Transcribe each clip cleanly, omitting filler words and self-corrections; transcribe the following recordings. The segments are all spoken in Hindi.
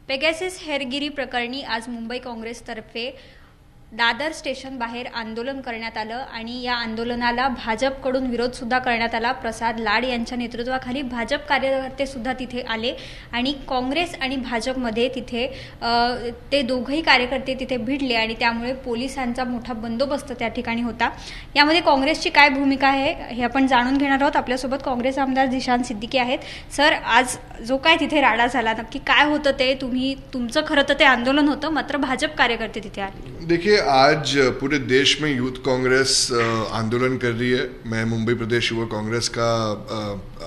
पेगॅसिस हेरगिरी प्रकरणी आज मुंबई काँग्रेसतर्फे दादर स्टेशन बाहेर आंदोलन करण्यात आलं आणि या आंदोलनाला भाजपकडून विरोध सुद्धा करण्यात आला। प्रसाद लाड यांच्या नेतृत्वाखाली भाजप कार्यकर्ते सुद्धा तिथे आले आणि काँग्रेस आणि भाजपमध्ये तिथे ते दोघही कार्यकर्ते तिथे भिडले आणि त्यामुळे पोलिसांचा मोठा बंदोबस्त त्या ठिकाणी होता। यामध्ये काँग्रेसची काय भूमिका आहे हे आपण जाणून घेणार आहोत। आपल्यासोबत काँग्रेस आमदार जिशान सिद्दीकी आहेत। सर, आज जो काय तिथे राडा झाला नक्की काय होतं ते तुमचं खरं तर ते आंदोलन होतं, मात्र भाजप कार्यकर्ते तिथे आले। देखिए, आज पूरे देश में यूथ कांग्रेस आंदोलन कर रही है। मैं मुंबई प्रदेश युवा कांग्रेस का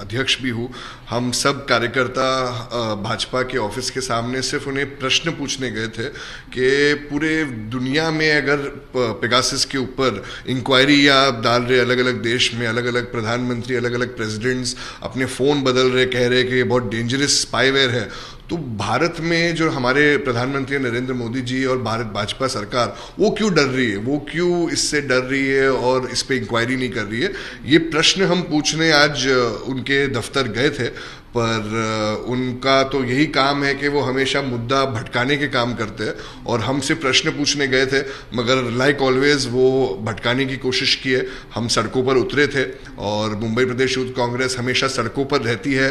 अध्यक्ष भी हूँ। हम सब कार्यकर्ता भाजपा के ऑफिस के सामने सिर्फ उन्हें प्रश्न पूछने गए थे कि पूरे दुनिया में अगर पेगासस के ऊपर इंक्वायरी आप डाल रहे, अलग अलग देश में अलग अलग प्रधानमंत्री, अलग अलग प्रेसिडेंट्स अपने फ़ोन बदल रहे, कह रहे कि ये बहुत डेंजरस स्पाईवेयर है, तो भारत में जो हमारे प्रधानमंत्री नरेंद्र मोदी जी और भारत भाजपा सरकार वो क्यों डर रही है, वो क्यों इससे डर रही है और इस पे इंक्वायरी नहीं कर रही है। ये प्रश्न हम पूछने आज उनके दफ्तर गए थे, पर उनका तो यही काम है कि वो हमेशा मुद्दा भटकाने के काम करते हैं और हमसे प्रश्न पूछने गए थे, मगर लाइक ऑलवेज वो भटकाने की कोशिश की है। हम सड़कों पर उतरे थे और मुंबई प्रदेश यूथ कांग्रेस हमेशा सड़कों पर रहती है,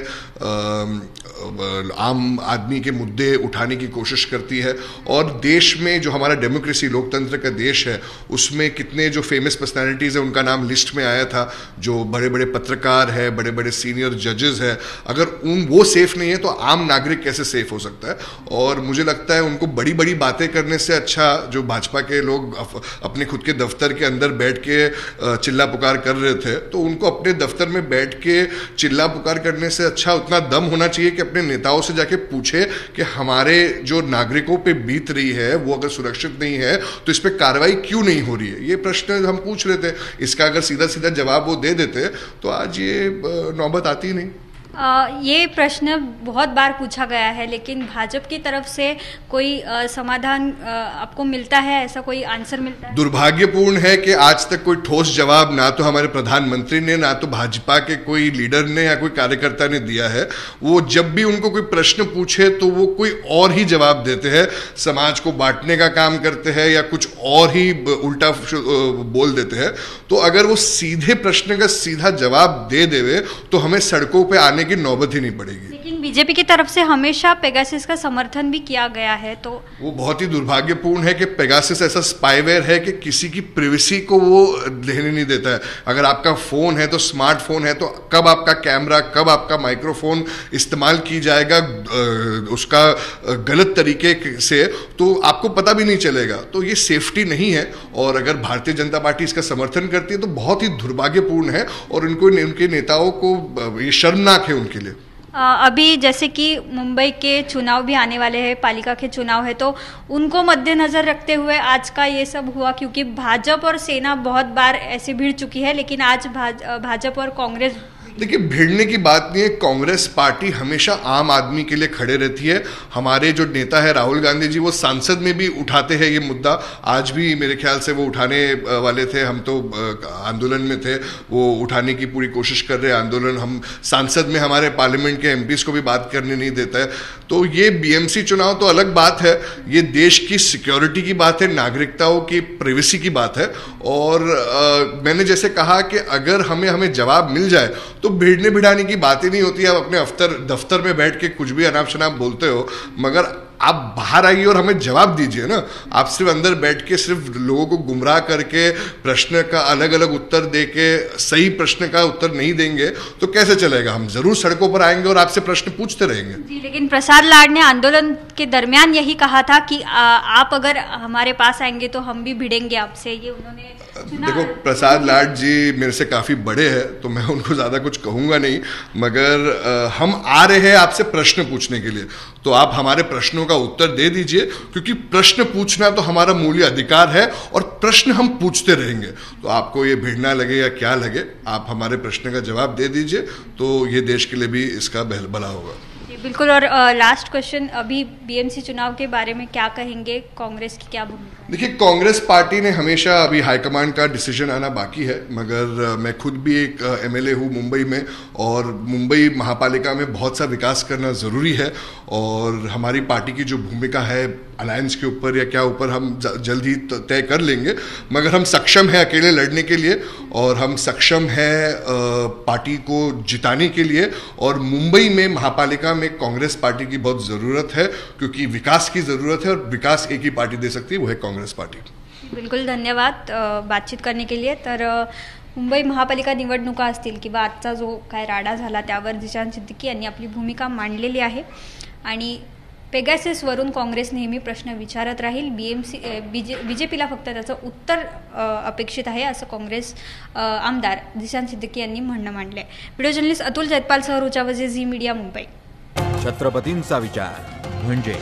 आम आदमी के मुद्दे उठाने की कोशिश करती है। और देश में जो हमारा डेमोक्रेसी लोकतंत्र का देश है, उसमें कितने जो फेमस पर्सनालिटीज़ हैं उनका नाम लिस्ट में आया था, जो बड़े बड़े पत्रकार है, बड़े बड़े सीनियर जजेस है। अगर वो सेफ नहीं है तो आम नागरिक कैसे सेफ हो सकता है। और मुझे लगता है उनको बड़ी बड़ी बातें करने से अच्छा, जो भाजपा के लोग अपने खुद के दफ्तर के अंदर बैठ के चिल्ला पुकार कर रहे थे, तो उनको अपने दफ्तर में बैठ के चिल्ला पुकार करने से अच्छा उतना दम होना चाहिए कि अपने नेताओं से जाके पूछे कि हमारे जो नागरिकों पे बीत रही है वो अगर सुरक्षित नहीं है तो इस पर कार्रवाई क्यों नहीं हो रही है। ये प्रश्न हम पूछ रहे थे, इसका अगर सीधा सीधा जवाब वो दे देते तो आज ये नौबत आती ही नहीं। ये प्रश्न बहुत बार पूछा गया है, लेकिन भाजपा की तरफ से कोई समाधान आपको मिलता है, ऐसा कोई आंसर मिलता है? दुर्भाग्यपूर्ण है कि आज तक कोई ठोस जवाब ना तो हमारे प्रधानमंत्री ने, ना तो भाजपा के कोई लीडर ने या कोई कार्यकर्ता ने दिया है। वो जब भी उनको कोई प्रश्न पूछे तो वो कोई और ही जवाब देते हैं, समाज को बांटने का काम करते हैं या कुछ और ही उल्टा बोल देते हैं। तो अगर वो सीधे प्रश्न का सीधा जवाब दे देवे तो हमें सड़कों पर आने की नौबत ही नहीं पड़ेगी। लेकिन बीजेपी की तरफ से हमेशा पेगासिस का समर्थन भी किया गया है, तो वो बहुत ही दुर्भाग्यपूर्ण है कि पेगासिस ऐसा स्पाईवेयर है कि किसी की प्राइवेसी को वो लेने नहीं देता है। अगर आपका फोन है तो स्मार्टफोन है, तो कब आपका कैमरा, कब आपका माइक्रोफोन इस्तेमाल की जाएगा उसका गलत तरीके से, तो आपको पता भी नहीं चलेगा। तो ये सेफ्टी नहीं है और अगर भारतीय जनता पार्टी इसका समर्थन करती है तो बहुत ही दुर्भाग्यपूर्ण है और उनके नेताओं को ये शर्मनाक है उनके लिए। अभी जैसे कि मुंबई के चुनाव भी आने वाले हैं, पालिका के चुनाव है, तो उनको मद्देनजर रखते हुए आज का ये सब हुआ, क्योंकि भाजपा और सेना बहुत बार ऐसे भिड़ चुकी है, लेकिन आज भाजपा और कांग्रेस। देखिए, भिड़ने की बात नहीं है। कांग्रेस पार्टी हमेशा आम आदमी के लिए खड़े रहती है। हमारे जो नेता है राहुल गांधी जी, वो संसद में भी उठाते हैं ये मुद्दा। आज भी मेरे ख्याल से वो उठाने वाले थे, हम तो आंदोलन में थे, वो उठाने की पूरी कोशिश कर रहे हैं। आंदोलन हम सांसद में हमारे पार्लियामेंट के एमपीज को भी बात करने नहीं देता है। तो ये बीएमसी चुनाव तो अलग बात है, ये देश की सिक्योरिटी की बात है, नागरिकताओं की प्राइवेसी की बात है। और मैंने जैसे कहा कि अगर हमें जवाब मिल जाए तो भिड़ने भिड़ाने की बात ही नहीं होती। आप अपने दफ्तर में बैठ के कुछ भी अनाप शनाप बोलते हो, मगर आप बाहर आइए और हमें जवाब दीजिए ना। आप सिर्फ अंदर बैठ के सिर्फ लोगों को गुमराह करके प्रश्न का अलग अलग उत्तर दे के सही प्रश्न का उत्तर नहीं देंगे तो कैसे चलेगा। हम जरूर सड़कों पर आएंगे और आपसे प्रश्न पूछते रहेंगे। जी, लेकिन प्रसाद लाड ने आंदोलन के दरमियान यही कहा था कि आप अगर हमारे पास आएंगे तो हम भी भिड़ेंगे आपसे। ये उन्होंने देखो, प्रसाद लाड जी मेरे से काफ़ी बड़े हैं तो मैं उनको ज़्यादा कुछ कहूँगा नहीं, मगर हम आ रहे हैं आपसे प्रश्न पूछने के लिए, तो आप हमारे प्रश्नों का उत्तर दे दीजिए, क्योंकि प्रश्न पूछना तो हमारा मूल्य अधिकार है और प्रश्न हम पूछते रहेंगे। तो आपको ये भिड़ना लगे या क्या लगे, आप हमारे प्रश्न का जवाब दे दीजिए, तो ये देश के लिए भी इसका भला होगा। बिल्कुल। और लास्ट क्वेश्चन, अभी बीएमसी चुनाव के बारे में क्या कहेंगे, कांग्रेस की क्या भूमिका? देखिए, कांग्रेस पार्टी ने हमेशा, अभी हाईकमांड का डिसीजन आना बाकी है, मगर मैं खुद भी एक एमएलए हूँ मुंबई में, और मुंबई महापालिका में बहुत सा विकास करना ज़रूरी है, और हमारी पार्टी की जो भूमिका है अलायंस के ऊपर या क्या ऊपर हम जल्द ही तय कर लेंगे, मगर हम सक्षम हैं अकेले लड़ने के लिए, और हम सक्षम हैं पार्टी को जिताने के लिए, और मुंबई में महापालिका में कांग्रेस पार्टी की बहुत ज़रूरत है, क्योंकि विकास की ज़रूरत है, और विकास एक ही पार्टी दे सकती है, वो है काँग्रेस पार्टी. बिलकुल, धन्यवाद बातचीत करने के लिए. तर मुंबई महापालिका निवडणुका असतील किंवा आजचा जो काय राडा झाला त्यावर जिशान सिद्दीकी यांनी आपली भूमिका मांडलेली आहे. आणि पेगाससवरून काँग्रेस नेहमी प्रश्न विचारत राहील. बीजेपीला फक्त त्याचं उत्तर अपेक्षित आहे, असं काँग्रेस आमदार जिशान सिद्दीकी यांनी म्हणणं मांडले. व्हिडिओ जर्नलिस्ट अतुल जयपाल सह रुचा वजे, झी मीडिया, मुंबई. छत्रपतींचा विचार म्हणजे